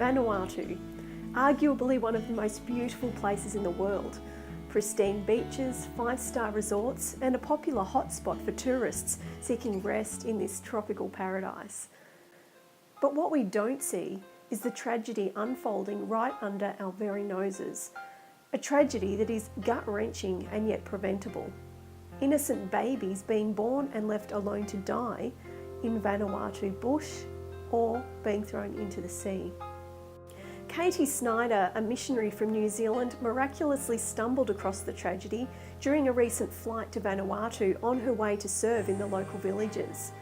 Vanuatu, arguably one of the most beautiful places in the world. Pristine beaches, 5-star resorts, and a popular hotspot for tourists seeking rest in this tropical paradise. But what we don't see is the tragedy unfolding right under our very noses. A tragedy that is gut-wrenching and yet preventable. Innocent babies being born and left alone to die in Vanuatu bush or being thrown into the sea. Katie Snyder, a missionary from New Zealand, miraculously stumbled across the tragedy during a recent flight to Vanuatu on her way to serve in the local villages.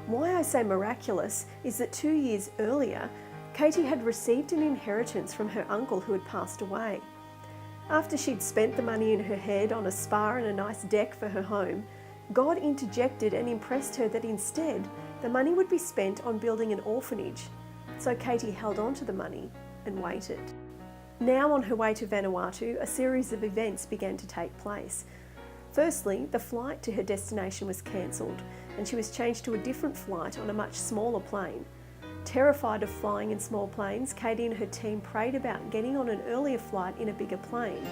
Why I say miraculous is that 2 years earlier, Katie had received an inheritance from her uncle who had passed away. After she'd spent the money in her head on a spa and a nice deck for her home, God interjected and impressed her that instead, the money would be spent on building an orphanage. So Katie held on to the money and waited. Now on her way to Vanuatu, a series of events began to take place. Firstly, the flight to her destination was cancelled and she was changed to a different flight on a much smaller plane. Terrified of flying in small planes, Katie and her team prayed about getting on an earlier flight in a bigger plane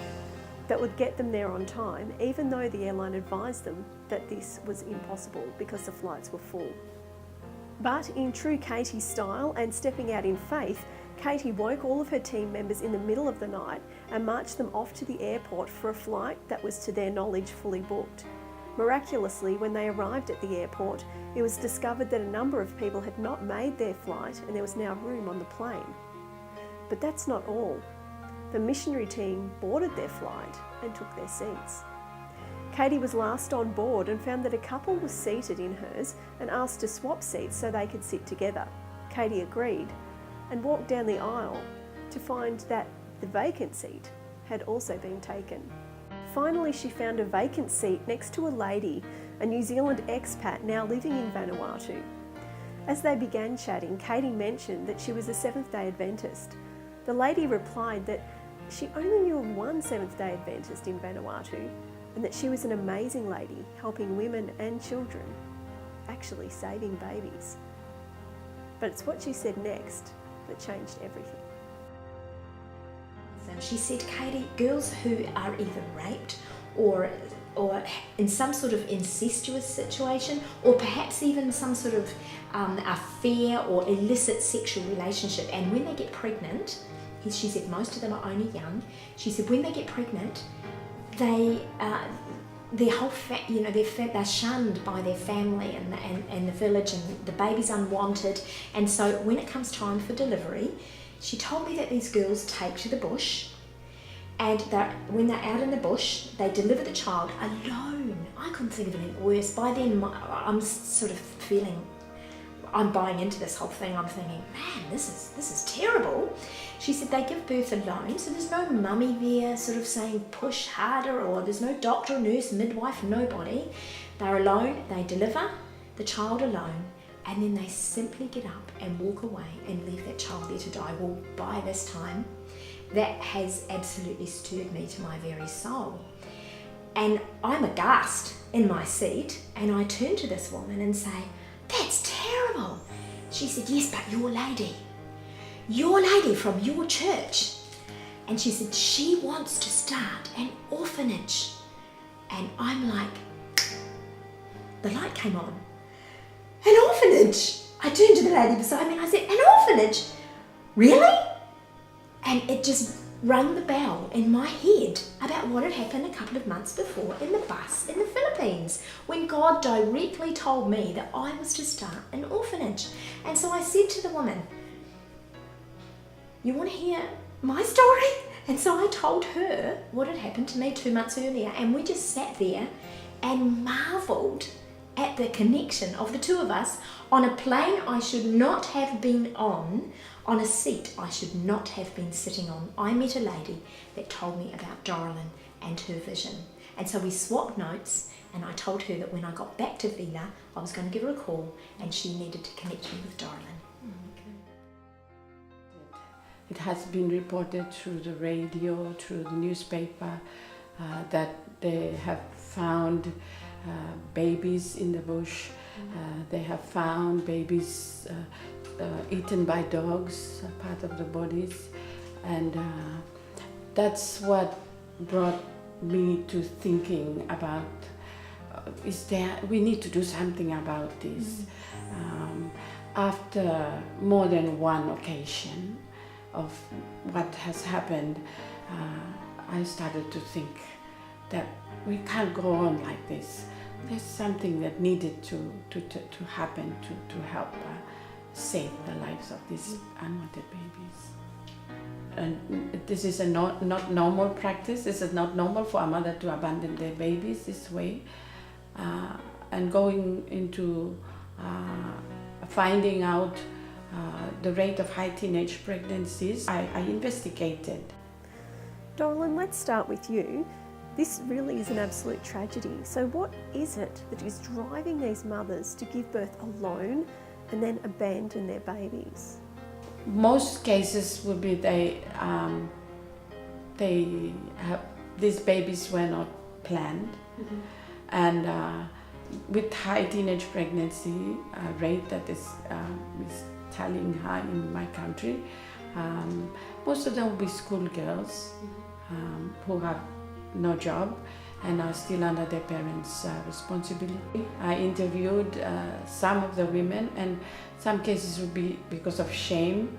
that would get them there on time, even though the airline advised them that this was impossible because the flights were full. But in true Katie style and stepping out in faith, Katie woke all of her team members in the middle of the night and marched them off to the airport for a flight that was, to their knowledge, fully booked. Miraculously, when they arrived at the airport, it was discovered that a number of people had not made their flight and there was now room on the plane. But that's not all. The missionary team boarded their flight and took their seats. Katie was last on board and found that a couple was seated in hers and asked to swap seats so they could sit together. Katie agreed and walked down the aisle to find that the vacant seat had also been taken. Finally, she found a vacant seat next to a lady, a New Zealand expat now living in Vanuatu. As they began chatting, Katie mentioned that she was a Seventh-day Adventist. The lady replied that she only knew of one Seventh-day Adventist in Vanuatu and that she was an amazing lady helping women and children, actually saving babies. But it's what she said next that changed everything. She said, Katie, girls who are either raped or in some sort of incestuous situation, or perhaps even some sort of affair or illicit sexual relationship, and when they get pregnant, she said most of them are only young, she said when they get pregnant, they their whole they're shunned by their family and the village, and the baby's unwanted. And so when it comes time for delivery, she told me that these girls take to the bush, and when they're out in the bush, they deliver the child alone. I couldn't think of anything worse. By then, I'm sort of feeling, I'm buying into this whole thing. I'm thinking, man, this is terrible. She said they give birth alone, so there's no mummy there sort of saying push harder, or there's no doctor, nurse, midwife, nobody. They're alone, they deliver the child alone, and then they simply get up and walk away and leave that child there to die. Well, by this time, that has absolutely stirred me to my very soul. And I'm aghast in my seat, and I turn to this woman and say, that's terrible. She said, yes, but your lady from your church. And she said, she wants to start an orphanage. And I'm like, the light came on. An orphanage? I turned to the lady beside me and I said, an orphanage? Really? And it just rang the bell in my head about what had happened a couple of months before in the bus in the Philippines, when God directly told me that I was to start an orphanage. And so I said to the woman, you want to hear my story? And so I told her what had happened to me 2 months earlier, and we just sat there and marvelled at the connection of the two of us on a plane I should not have been on a seat I should not have been sitting on. I met a lady that told me about Doralyn and her vision. And so we swapped notes, and I told her that when I got back to Vila, I was going to give her a call and she needed to connect me with Doralyn. It has been reported through the radio, through the newspaper, that they have found babies in the bush. They have found babies eaten by dogs, a part of the bodies, and that's what brought me to thinking about we need to do something about this. After more than one occasion of what has happened, I started to think that we can't go on like this. There's something that needed to happen to help save the lives of these unwanted babies. And this is not normal practice. This is not normal for a mother to abandon their babies this way. And going into finding out the rate of high teenage pregnancies, I investigated. Doralyn, let's start with you. This really is an absolute tragedy. So what is it that is driving these mothers to give birth alone and then abandon their babies? Most cases would be these babies were not planned, and with high teenage pregnancy rate that is telling high in my country, most of them will be schoolgirls who have no job and are still under their parents' responsibility. I interviewed some of the women, and some cases would be because of shame,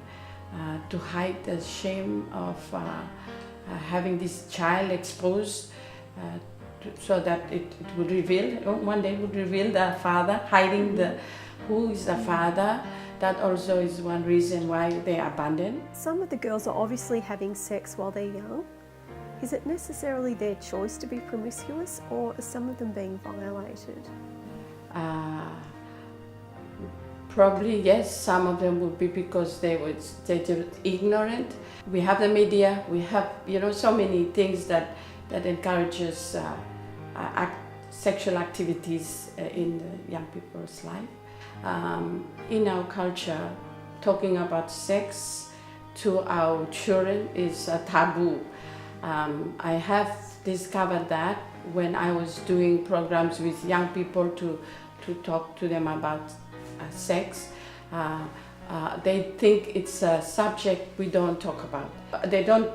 to hide the shame of having this child exposed, so that it would reveal, one day would reveal the father, hiding who is the father. That also is one reason why they abandon. Some of the girls are obviously having sex while they're young. Is it necessarily their choice to be promiscuous, or are some of them being violated? Probably yes, some of them would be because they're ignorant. We have the media, we have so many things that encourages sexual activities in the young people's life. In our culture, talking about sex to our children is a taboo. I have discovered that when I was doing programs with young people to talk to them about sex. They think it's a subject we don't talk about. They don't,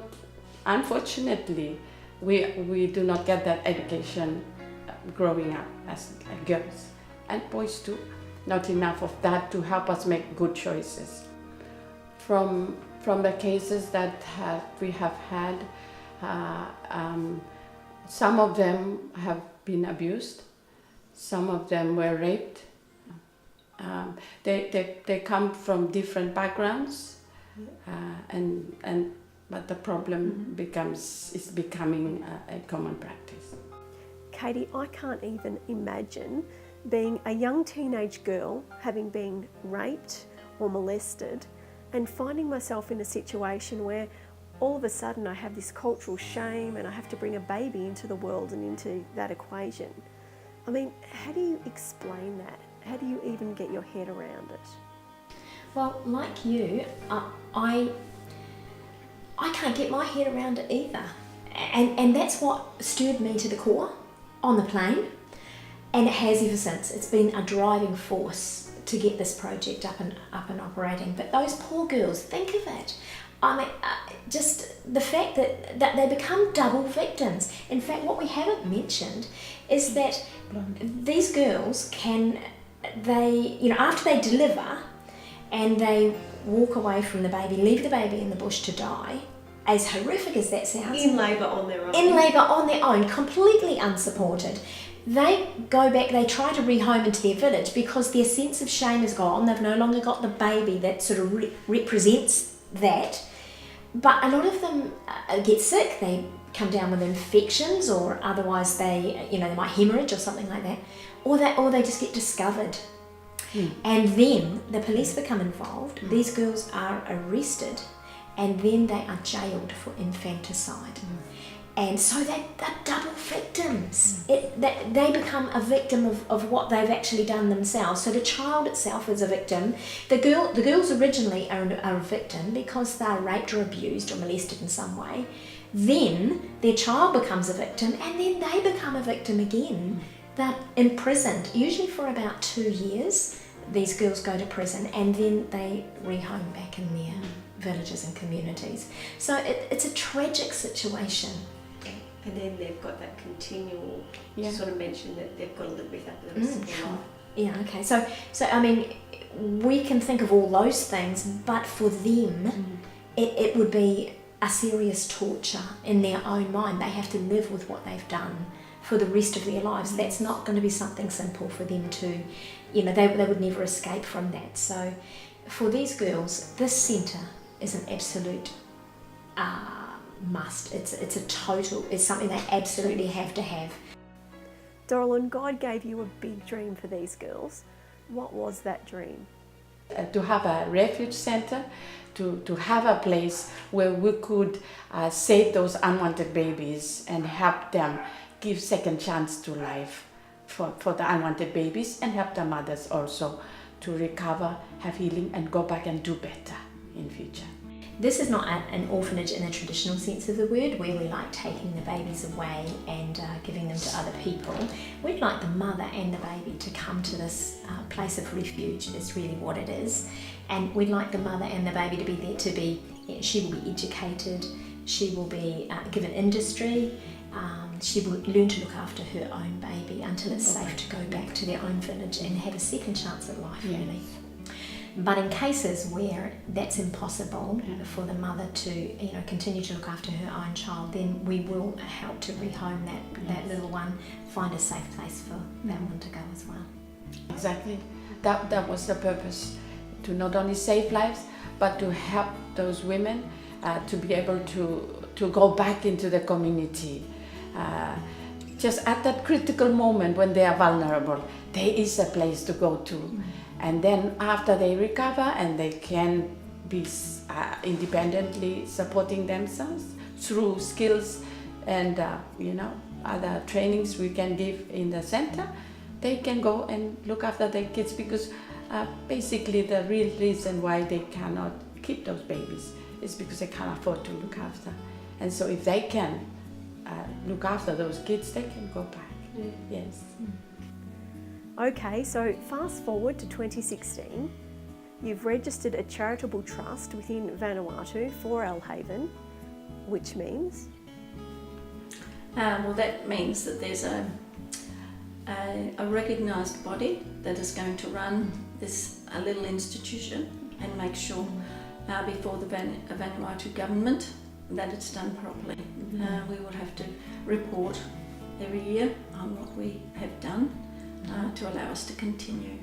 unfortunately, we do not get that education growing up as girls, and boys too. Not enough of that to help us make good choices. From the cases that we have had, some of them have been abused, some of them were raped. They come from different backgrounds, but the problem is becoming a common practice. Katie, I can't even imagine being a young teenage girl having been raped or molested and finding myself in a situation where all of a sudden I have this cultural shame and I have to bring a baby into the world and into that equation. I mean, how do you explain that? How do you even get your head around it? Well, like you, I can't get my head around it either. And that's what stirred me to the core on the plane. And it has ever since. It's been a driving force to get this project up and operating. But those poor girls, think of it. I mean, just the fact that they become double victims. In fact, what we haven't mentioned is that these girls after they deliver and they walk away from the baby, leave the baby in the bush to die, as horrific as that sounds. In labour on their own. In labour on their own, completely unsupported. They go back, they try to rehome into their village because their sense of shame is gone. They've no longer got the baby that sort of represents that. But a lot of them get sick. They come down with infections, or otherwise they might hemorrhage or something like that, or they just get discovered. And then the police become involved. These girls are arrested, and then they are jailed for infanticide. And so they're double victims. They become a victim of what they've actually done themselves. So the child itself is a victim. The girls originally are a victim because they're raped or abused or molested in some way. Then their child becomes a victim, and then they become a victim again. They're imprisoned, usually for about 2 years. these girls go to prison and then they rehome back in their villages and communities. So it's a tragic situation. And then they've got that continual, Yeah. sort of mention that they've got to live with that for the rest of their life. Yeah, okay. So I mean, we can think of all those things, but for them, it would be a serious torture in their own mind. They have to live with what they've done for the rest of their lives. That's not going to be something simple for them to, you know, they would never escape from that. So for these girls, this centre is an absolute must. It's a total, it's something they absolutely have to have. Doralyn, God gave you a big dream for these girls. What was that dream? To have a refuge center, to have a place where we could save those unwanted babies and help them give second chance to life for the unwanted babies, and help the mothers also to recover, have healing, and go back and do better in future. This is not an orphanage in a traditional sense of the word, where we like taking the babies away and giving them to other people. We'd like the mother and the baby to come to this place of refuge, is really what it is. And we'd like the mother and the baby to be there to be, she will be educated, she will be given industry, she will learn to look after her own baby until it's safe to go back to their own village and have a second chance at life, really. But in cases where that's impossible for the mother to, you know, continue to look after her own child, then we will help to rehome that little one, find a safe place for that one to go as well. Exactly. That was the purpose, to not only save lives, but to help those women to be able to go back into the community. Just at that critical moment when they are vulnerable, there is a place to go to. And then after they recover and they can be independently supporting themselves through skills and you know, other trainings we can give in the center, they can go and look after their kids, because basically the real reason why they cannot keep those babies is because they can't afford to look after. And so if they can look after those kids, they can go back. Yes. Okay, so fast forward to 2016. You've registered a charitable trust within Vanuatu for Haven, which means? Well, that means that there's a recognised body that is going to run this little institution and make sure before the Vanuatu government that it's done properly. We will have to report every year on what we have done to allow us to continue.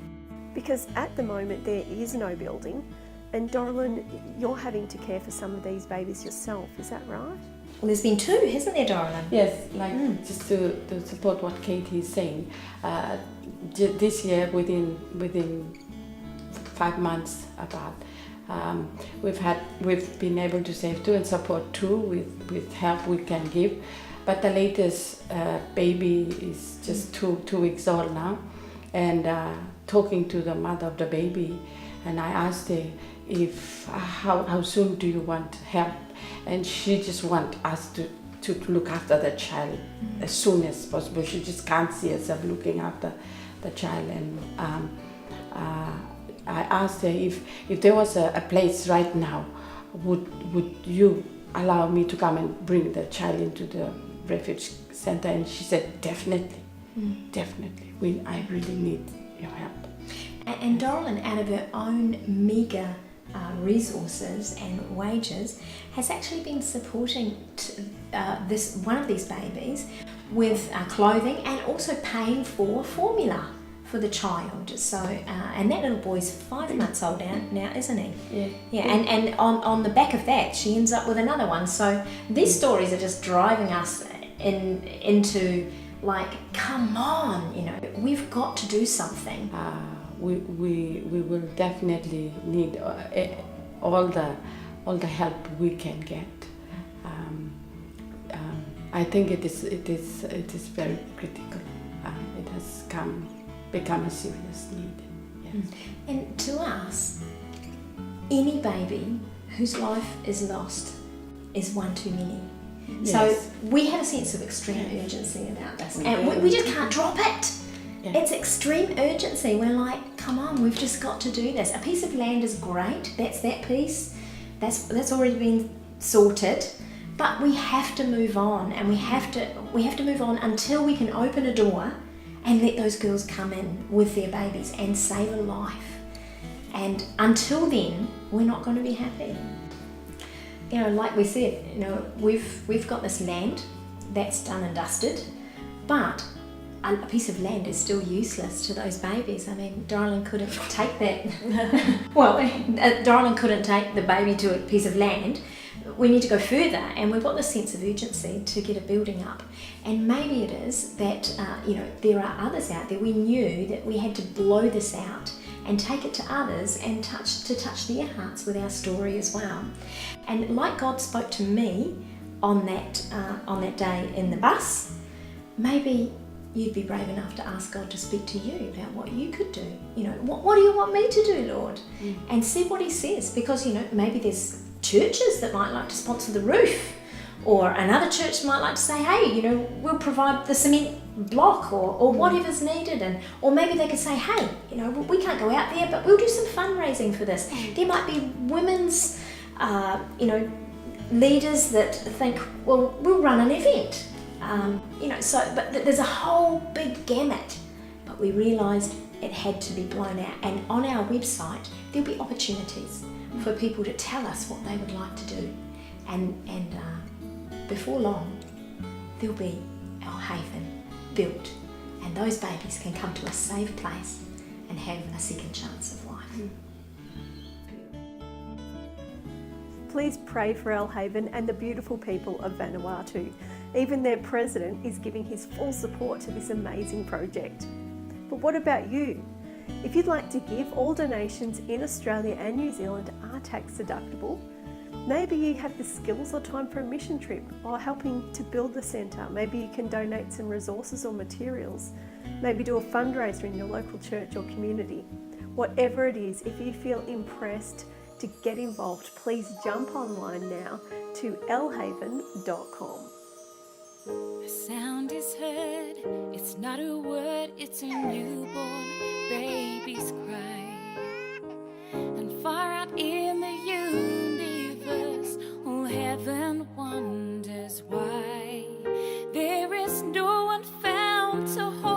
Because at the moment there is no building, and Doralyn, you're having to care for some of these babies yourself, is that right? Well, there's been two, hasn't there, Doralyn? Yes, like just to support what Katie is saying, this year within 5 months about, we've been able to save 2 and support 2 with help we can give. But the latest baby is just two weeks old now, and talking to the mother of the baby, and I asked her if how soon do you want help, and she just want us to look after the child as soon as possible. She just can't see herself looking after the child, and I asked her if there was a place right now, would you allow me to come and bring the child into the refuge center? And she said, definitely, definitely. I really need your help. And Doralyn, out of her own meagre resources and wages, has actually been supporting one of these babies with clothing, and also paying for formula for the child. So, and that little boy's 5 months old now, isn't he? Yeah. Yeah. And on the back of that, she ends up with another one. So these stories are just driving us into like, come on, you know, we've got to do something. We will definitely need all the help we can get. I think it is very critical. It has become a serious need. Yes. And to us, any baby whose life is lost is one too many. Yes. So we have a sense of extreme urgency about this, and we just can't drop it. Yeah. It's extreme urgency. We're like, come on, we've just got to do this. A piece of land is great. That's that piece. That's already been sorted. But we have to move on, and we have to move on until we can open a door and let those girls come in with their babies and save a life. And until then, we're not going to be happy. You know, like we said, you know, we've got this land that's done and dusted, but a piece of land is still useless to those babies. I mean, Darling couldn't take that. Well, Darling couldn't take the baby to a piece of land. We need to go further, and we've got this sense of urgency to get a building up. And maybe it is that, you know, there are others out there. We knew that we had to blow this out and take it to others and touch their hearts with our story as well. And like God spoke to me on that day in the bus, maybe you'd be brave enough to ask God to speak to you about what you could do. You know, what do you want me to do, Lord? And see what He says, because, you know, maybe there's churches that might like to sponsor the roof, or another church might like to say, hey, you know, we'll provide the cement block or whatever's needed, and or maybe they could say, hey, you know, we can't go out there, but we'll do some fundraising for this. There might be women's you know, leaders that think, well, we'll run an event, you know, so, but there's a whole big gamut. But we realised it had to be blown out, and on our website there'll be opportunities for people to tell us what they would like to do, and before long there'll be our haven built, and those babies can come to a safe place and have a second chance of life. Please pray for El Haven and the beautiful people of Vanuatu. Even their president is giving his full support to this amazing project. But what about you? If you'd like to give, all donations in Australia and New Zealand are tax deductible. Maybe you have the skills or time for a mission trip or helping to build the centre. Maybe you can donate some resources or materials. Maybe do a fundraiser in your local church or community. Whatever it is, if you feel impressed to get involved, please jump online now to elhaven.com. A sound is heard, it's not a word, it's a newborn baby's cry. And far out in the universe, all heaven wonders why there is no one found to hold